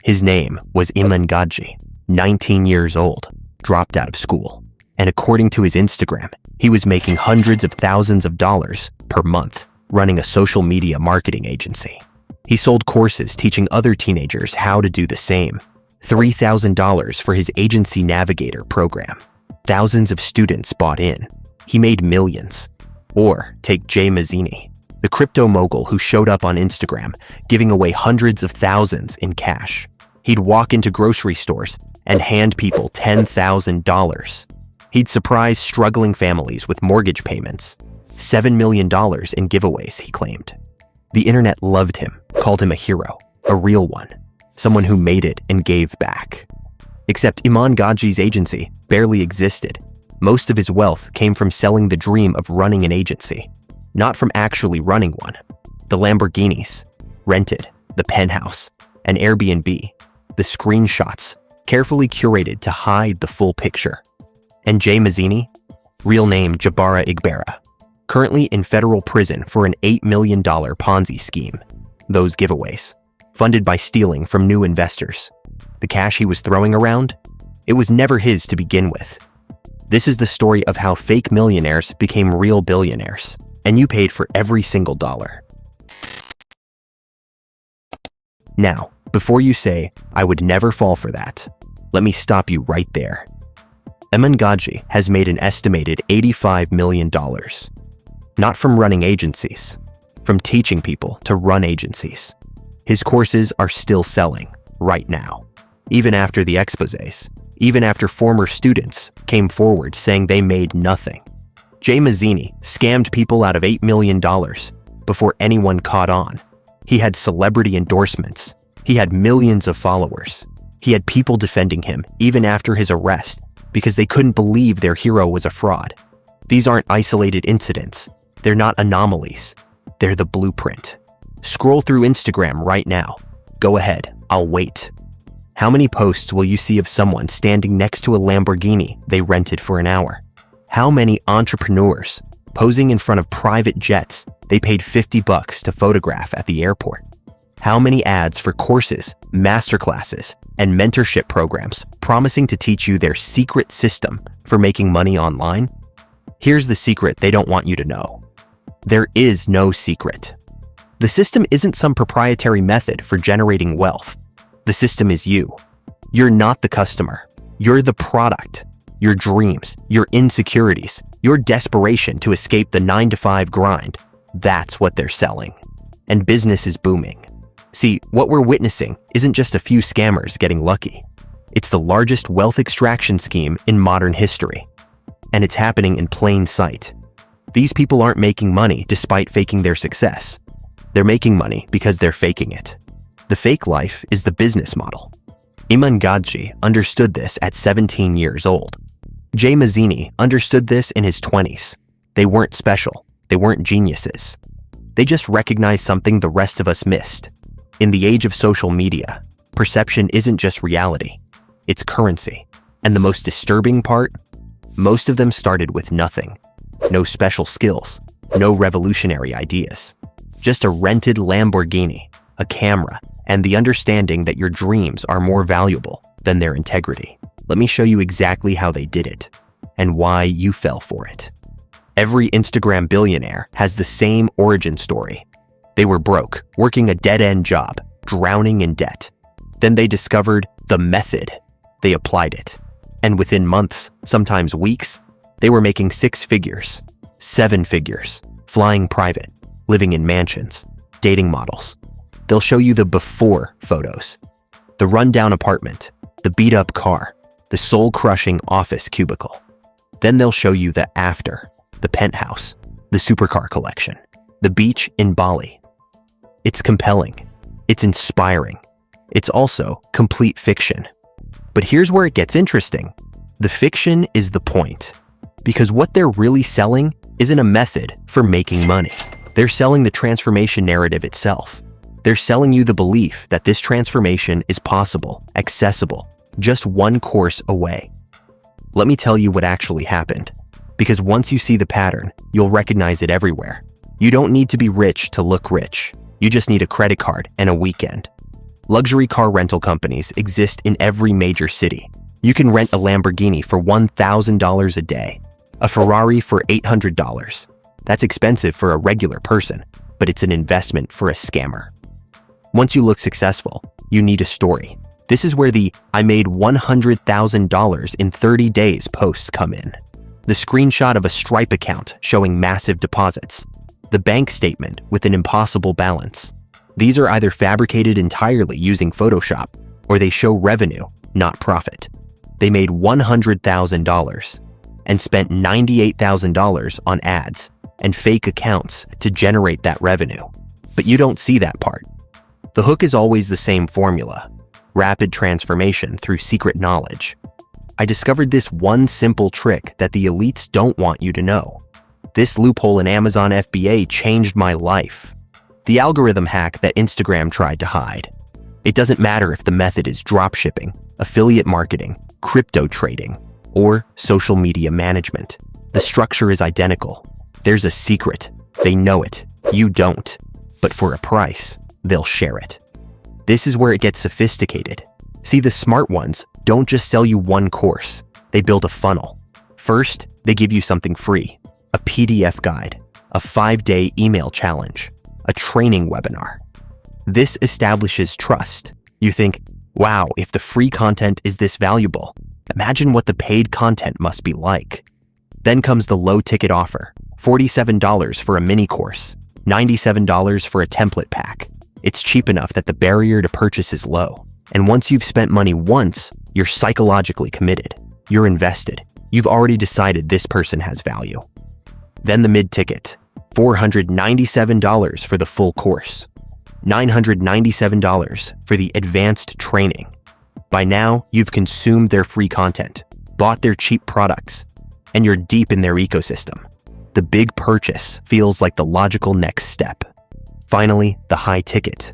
His name was Iman Gadzhi, 19 years old, dropped out of school. And according to his Instagram, he was making hundreds of thousands of dollars per month running a social media marketing agency. He sold courses teaching other teenagers how to do the same. $3,000 for his agency navigator program. Thousands of students bought in. He made millions. Or take Jay Mazzini, the crypto mogul who showed up on Instagram, giving away hundreds of thousands in cash. He'd walk into grocery stores and hand people $10,000. He'd surprise struggling families with mortgage payments. $7 million in giveaways, he claimed. The internet loved him, called him a hero, a real one, someone who made it and gave back. Except Iman Gadzhi's agency barely existed. Most of his wealth came from selling the dream of running an agency, not from actually running one. The Lamborghinis, rented, the penthouse, an Airbnb, the screenshots, carefully curated to hide the full picture. And Jay Mazzini, real name Jabara Igbera, currently in federal prison for an $8 million Ponzi scheme. Those giveaways, funded by stealing from new investors. The cash he was throwing around, it was never his to begin with. This is the story of how fake millionaires became real billionaires, and you paid for every single dollar. Now, before you say, I would never fall for that, let me stop you right there. Iman Gadzhi has made an estimated $85 million. Not from running agencies, from teaching people to run agencies. His courses are still selling, right now. Even after the exposés, even after former students came forward saying they made nothing. Jay Mazzini scammed people out of $8 million before anyone caught on. He had celebrity endorsements. He had millions of followers. He had people defending him even after his arrest because they couldn't believe their hero was a fraud. These aren't isolated incidents. They're not anomalies. They're the blueprint. Scroll through Instagram right now. Go ahead, I'll wait. How many posts will you see of someone standing next to a Lamborghini they rented for an hour? How many entrepreneurs posing in front of private jets they paid $50 to photograph at the airport? How many ads for courses, masterclasses, and mentorship programs promising to teach you their secret system for making money online? Here's the secret they don't want you to know. There is no secret. The system isn't some proprietary method for generating wealth. The system is you. You're not the customer. You're the product. Your dreams, your insecurities, your desperation to escape the 9-to-5 grind, that's what they're selling. And business is booming. See, what we're witnessing isn't just a few scammers getting lucky. It's the largest wealth extraction scheme in modern history. And it's happening in plain sight. These people aren't making money despite faking their success. They're making money because they're faking it. The fake life is the business model. Iman Gadzhi understood this at 17 years old. Jay Mazzini understood this in his 20s. They weren't special. They weren't geniuses. They just recognized something the rest of us missed. In the age of social media, perception isn't just reality. It's currency. And the most disturbing part? Most of them started with nothing. No special skills. No revolutionary ideas. Just a rented Lamborghini, a camera, and the understanding that your dreams are more valuable than their integrity. Let me show you exactly how they did it and why you fell for it. Every Instagram billionaire has the same origin story. They were broke, working a dead-end job, drowning in debt. Then they discovered the method. They applied it. And within months, sometimes weeks, they were making 6 figures, 7 figures, flying private, living in mansions, dating models. They'll show you the before photos, the rundown apartment, the beat-up car, the soul-crushing office cubicle. Then they'll show you the after, the penthouse, the supercar collection, the beach in Bali. It's compelling. It's inspiring. It's also complete fiction. But here's where it gets interesting. The fiction is the point. Because what they're really selling isn't a method for making money. They're selling the transformation narrative itself. They're selling you the belief that this transformation is possible, accessible, just one course away. Let me tell you what actually happened. Because once you see the pattern, you'll recognize it everywhere. You don't need to be rich to look rich. You just need a credit card and a weekend. Luxury car rental companies exist in every major city. You can rent a Lamborghini for $1,000 a day, a Ferrari for $800. That's expensive for a regular person, but it's an investment for a scammer. Once you look successful, you need a story. This is where the "I made $100,000 in 30 days" posts come in. The screenshot of a Stripe account showing massive deposits. The bank statement with an impossible balance. These are either fabricated entirely using Photoshop, or they show revenue, not profit. They made $100,000 and spent $98,000 on ads and fake accounts to generate that revenue. But you don't see that part. The hook is always the same formula: rapid transformation through secret knowledge. I discovered this one simple trick that the elites don't want you to know. This loophole in Amazon FBA changed my life. The algorithm hack that Instagram tried to hide. It doesn't matter if the method is dropshipping, affiliate marketing, crypto trading, or social media management. The structure is identical. There's a secret. They know it. You don't. But for a price, they'll share it. This is where it gets sophisticated. See, the smart ones don't just sell you one course. They build a funnel. First, they give you something free: a PDF guide, a 5-day email challenge, a training webinar. This establishes trust. You think, wow, if the free content is this valuable, imagine what the paid content must be like. Then comes the low-ticket offer: $47 for a mini course, $97 for a template pack. It's cheap enough that the barrier to purchase is low. And once you've spent money once, you're psychologically committed. You're invested. You've already decided this person has value. Then the mid-ticket: $497 for the full course, $997 for the advanced training. By now, you've consumed their free content, bought their cheap products, and you're deep in their ecosystem. The big purchase feels like the logical next step. Finally, the high ticket: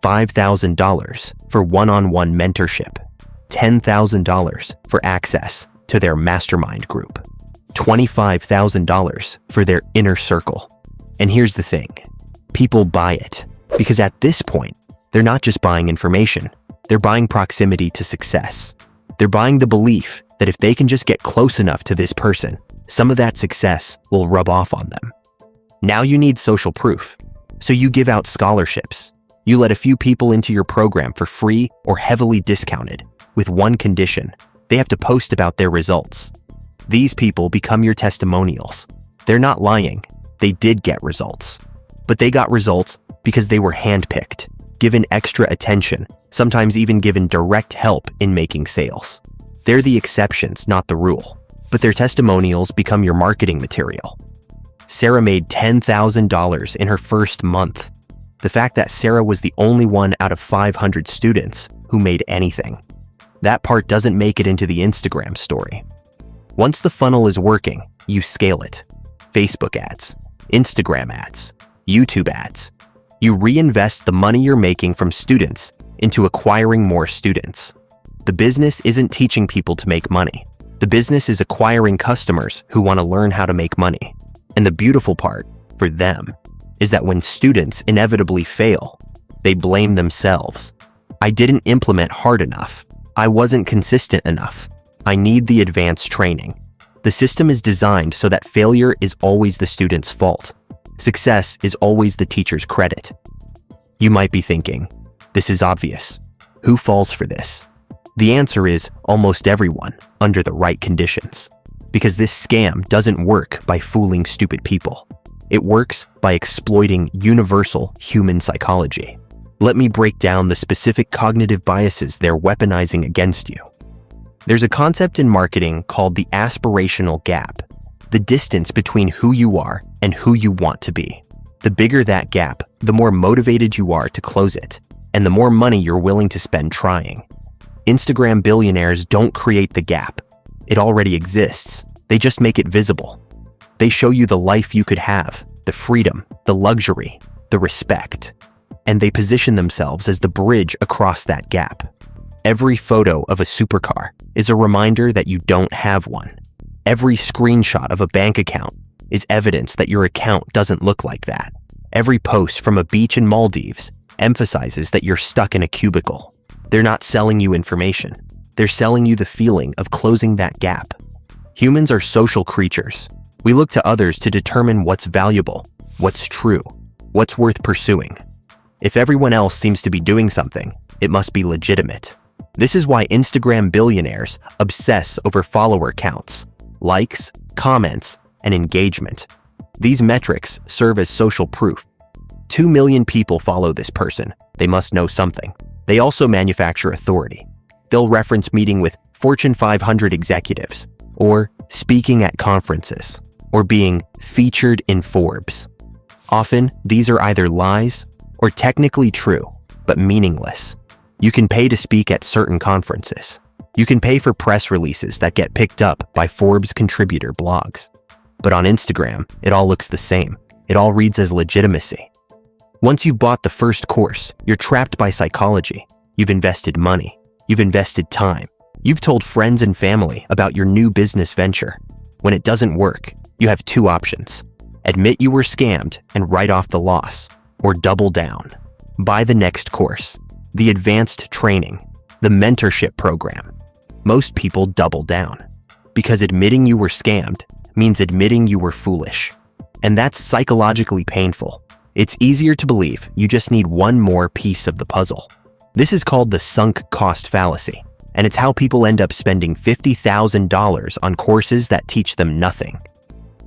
$5,000 for one-on-one mentorship, $10,000 for access to their mastermind group, $25,000 for their inner circle. And here's the thing: people buy it because at this point, they're not just buying information, they're buying proximity to success. They're buying the belief that if they can just get close enough to this person, some of that success will rub off on them. Now you need social proof, so you give out scholarships. You let a few people into your program for free or heavily discounted, with one condition: they have to post about their results. These people become your testimonials. They're not lying. They did get results. But they got results because they were handpicked, given extra attention, sometimes even given direct help in making sales. They're the exceptions, not the rule. But their testimonials become your marketing material. Sarah made $10,000 in her first month. The fact that Sarah was the only one out of 500 students who made anything. That part doesn't make it into the Instagram story. Once the funnel is working, you scale it. Facebook ads, Instagram ads, YouTube ads. You reinvest the money you're making from students into acquiring more students. The business isn't teaching people to make money. The business is acquiring customers who want to learn how to make money. And the beautiful part, for them, is that when students inevitably fail, they blame themselves. I didn't implement hard enough. I wasn't consistent enough. I need the advanced training. The system is designed so that failure is always the student's fault. Success is always the teacher's credit. You might be thinking, this is obvious. Who falls for this? The answer is almost everyone, under the right conditions. Because this scam doesn't work by fooling stupid people. It works by exploiting universal human psychology. Let me break down the specific cognitive biases they're weaponizing against you. There's a concept in marketing called the aspirational gap, the distance between who you are and who you want to be. The bigger that gap, the more motivated you are to close it, and the more money you're willing to spend trying. Instagram billionaires don't create the gap. It already exists. They just make it visible. They show you the life you could have, the freedom, the luxury, the respect. And they position themselves as the bridge across that gap. Every photo of a supercar is a reminder that you don't have one. Every screenshot of a bank account is evidence that your account doesn't look like that. Every post from a beach in Maldives emphasizes that you're stuck in a cubicle. They're not selling you information. They're selling you the feeling of closing that gap. Humans are social creatures. We look to others to determine what's valuable, what's true, what's worth pursuing. If everyone else seems to be doing something, it must be legitimate. This is why Instagram billionaires obsess over follower counts, likes, comments, and engagement. These metrics serve as social proof. 2 million people follow this person. They must know something. They also manufacture authority. They'll reference meeting with Fortune 500 executives, or speaking at conferences, or being featured in Forbes. Often, these are either lies or technically true, but meaningless. You can pay to speak at certain conferences. You can pay for press releases that get picked up by Forbes contributor blogs. But on Instagram, it all looks the same. It all reads as legitimacy. Once you've bought the first course, you're trapped by psychology. You've invested money. You've invested time. You've told friends and family about your new business venture. When it doesn't work, you have two options. Admit you were scammed and write off the loss, or double down. Buy the next course, the advanced training, the mentorship program. Most people double down because admitting you were scammed means admitting you were foolish. And that's psychologically painful. It's easier to believe you just need one more piece of the puzzle. This is called the sunk cost fallacy, and it's how people end up spending $50,000 on courses that teach them nothing.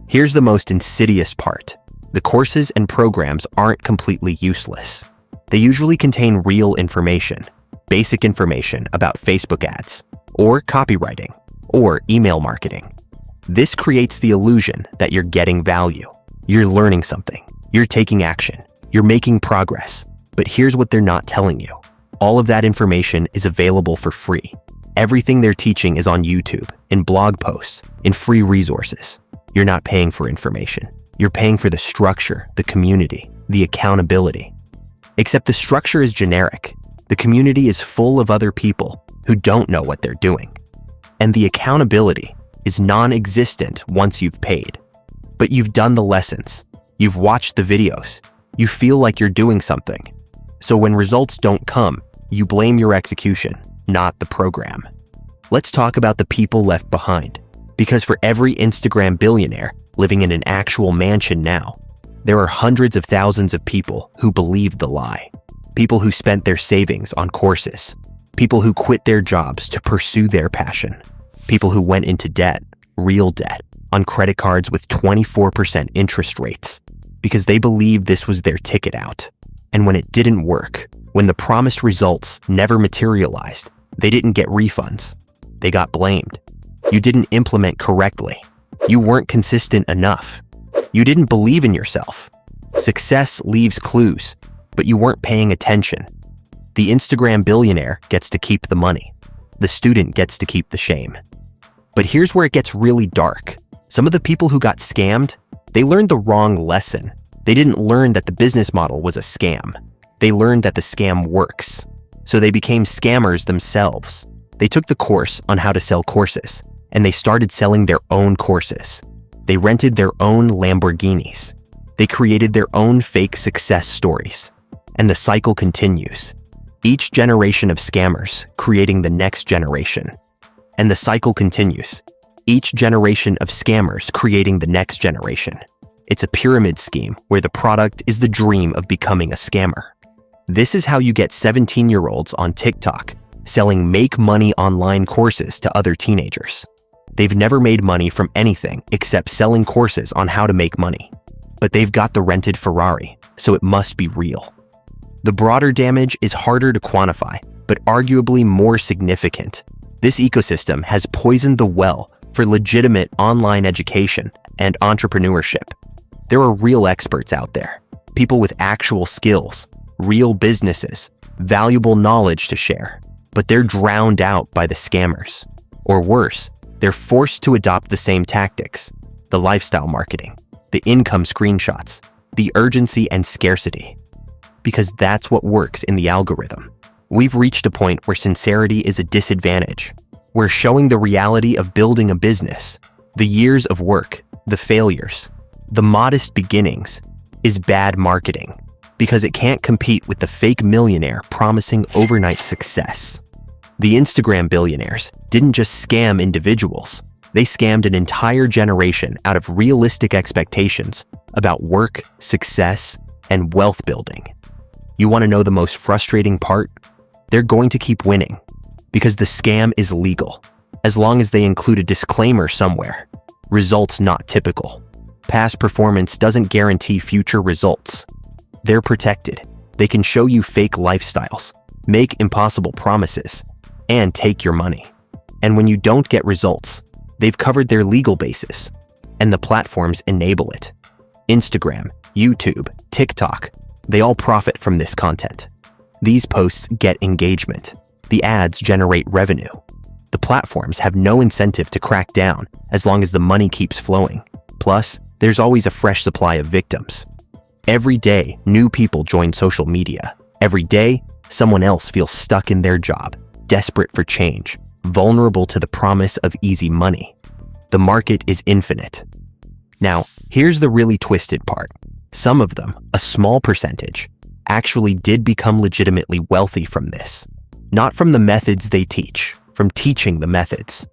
Here's the most insidious part. The courses and programs aren't completely useless. They usually contain real information, basic information about Facebook ads, or copywriting, or email marketing. This creates the illusion that you're getting value. You're learning something. You're taking action. You're making progress. But here's what they're not telling you. All of that information is available for free. Everything they're teaching is on YouTube, in blog posts, in free resources. You're not paying for information. You're paying for the structure, the community, the accountability. Except the structure is generic. The community is full of other people who don't know what they're doing. And the accountability is non-existent once you've paid. But you've done the lessons. You've watched the videos. You feel like you're doing something. So when results don't come, you blame your execution, not the program. Let's talk about the people left behind. Because for every Instagram billionaire living in an actual mansion now, there are hundreds of thousands of people who believed the lie. People who spent their savings on courses. People who quit their jobs to pursue their passion. People who went into debt, real debt, on credit cards with 24% interest rates, because they believed this was their ticket out. And when it didn't work, when the promised results never materialized, they didn't get refunds. They got blamed. You didn't implement correctly. You weren't consistent enough. You didn't believe in yourself. Success leaves clues, but you weren't paying attention. The Instagram billionaire gets to keep the money. The student gets to keep the shame. But here's where it gets really dark. Some of the people who got scammed, they learned the wrong lesson. They didn't learn that the business model was a scam. They learned that the scam works. So they became scammers themselves. They took the course on how to sell courses, and they started selling their own courses. They rented their own Lamborghinis. They created their own fake success stories. And the cycle continues. Each generation of scammers creating the next generation. And the cycle continues. Each generation of scammers creating the next generation. It's a pyramid scheme where the product is the dream of becoming a scammer. This is how you get 17-year-olds on TikTok selling make money online courses to other teenagers. They've never made money from anything except selling courses on how to make money. But they've got the rented Ferrari, so it must be real. The broader damage is harder to quantify, but arguably more significant. This ecosystem has poisoned the well for legitimate online education and entrepreneurship. There are real experts out there, people with actual skills, real businesses, valuable knowledge to share, but they're drowned out by the scammers. Or worse, they're forced to adopt the same tactics, the lifestyle marketing, the income screenshots, the urgency and scarcity. Because that's what works in the algorithm. We've reached a point where sincerity is a disadvantage, where showing the reality of building a business, the years of work, the failures, the modest beginnings, is bad marketing. because it can't compete with the fake millionaire promising overnight success. The Instagram billionaires didn't just scam individuals, they scammed an entire generation out of realistic expectations about work, success, and wealth building. You want to know the most frustrating part? They're going to keep winning because the scam is legal, as long as they include a disclaimer somewhere. Results not typical. Past performance doesn't guarantee future results. They're protected. They can show you fake lifestyles, make impossible promises, and take your money. And when you don't get results, they've covered their legal basis, and the platforms enable it. Instagram, YouTube, TikTok, they all profit from this content. These posts get engagement. The ads generate revenue. The platforms have no incentive to crack down as long as the money keeps flowing. Plus, there's always a fresh supply of victims. Every day, new people join social media. Every day, someone else feels stuck in their job, desperate for change, vulnerable to the promise of easy money. The market is infinite. Now, here's the really twisted part. Some of them, a small percentage, actually did become legitimately wealthy from this. Not from the methods they teach, from teaching the methods.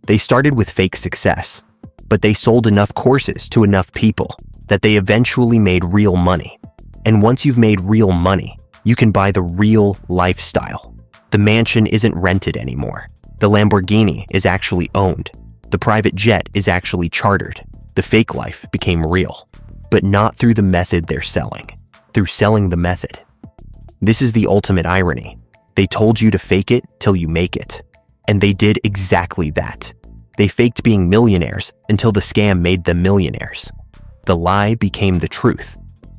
They started with fake success, but they sold enough courses to enough people that they eventually made real money. And once you've made real money, you can buy the real lifestyle. The mansion isn't rented anymore. The Lamborghini is actually owned. The private jet is actually chartered. The fake life became real, but not through the method they're selling, through selling the method. This is the ultimate irony. They told you to fake it till you make it. And they did exactly that. They faked being millionaires until the scam made them millionaires. The lie became the truth.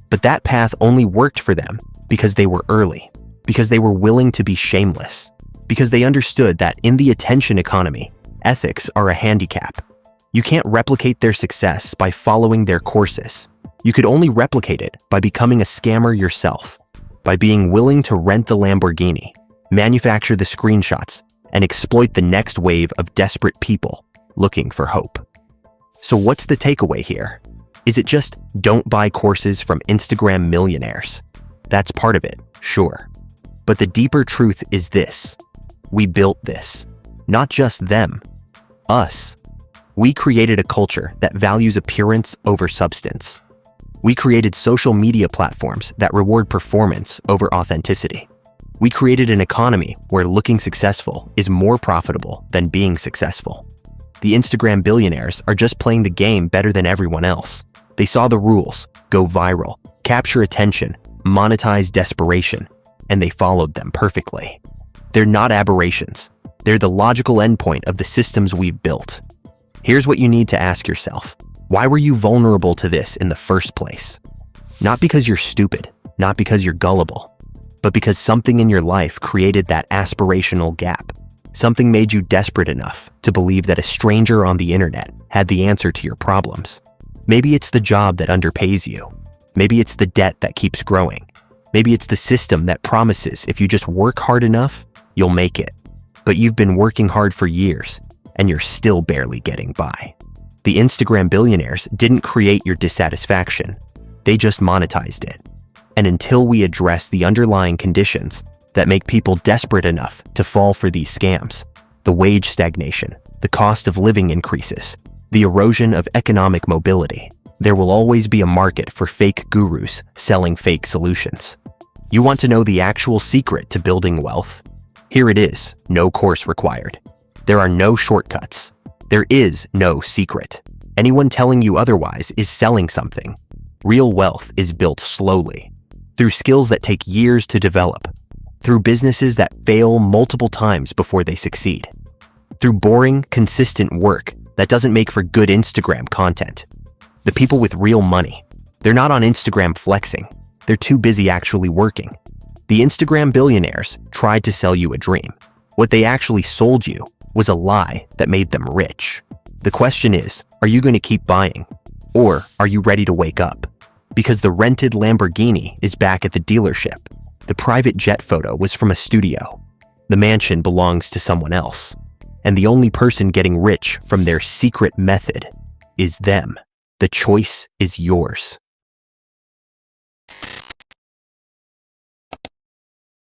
But that path only worked for them because they were early, because they were willing to be shameless, because they understood that in the attention economy, ethics are a handicap. You can't replicate their success by following their courses. You could only replicate it by becoming a scammer yourself, by being willing to rent the Lamborghini, manufacture the screenshots, and exploit the next wave of desperate people looking for hope. So what's the takeaway here? Is it just don't buy courses from Instagram millionaires? That's part of it, sure. But the deeper truth is this. We built this. Not just them. Us. We created a culture that values appearance over substance. We created social media platforms that reward performance over authenticity. We created an economy where looking successful is more profitable than being successful. The Instagram billionaires are just playing the game better than everyone else. They saw the rules, go viral, capture attention, monetize desperation, and they followed them perfectly. They're not aberrations. They're the logical endpoint of the systems we've built. Here's what you need to ask yourself. Why were you vulnerable to this in the first place? Not because you're stupid, not because you're gullible, but because something in your life created that aspirational gap. Something made you desperate enough to believe that a stranger on the internet had the answer to your problems. Maybe it's the job that underpays you. Maybe it's the debt that keeps growing. Maybe it's the system that promises if you just work hard enough, you'll make it. But you've been working hard for years, and you're still barely getting by. The Instagram billionaires didn't create your dissatisfaction. They just monetized it. And until we address the underlying conditions that make people desperate enough to fall for these scams, the wage stagnation, the cost of living increases, the erosion of economic mobility, there will always be a market for fake gurus selling fake solutions. You want to know the actual secret to building wealth? Here it is, no course required. There are no shortcuts. There is no secret. Anyone telling you otherwise is selling something. Real wealth is built slowly, through skills that take years to develop, through businesses that fail multiple times before they succeed, through boring, consistent work that doesn't make for good Instagram content. The people with real money, they're not on Instagram flexing. They're too busy actually working. The Instagram billionaires tried to sell you a dream. What they actually sold you was a lie that made them rich. The question is, are you going to keep buying? Or are you ready to wake up? Because the rented Lamborghini is back at the dealership. The private jet photo was from a studio. The mansion belongs to someone else. And the only person getting rich from their secret method is them. The choice is yours.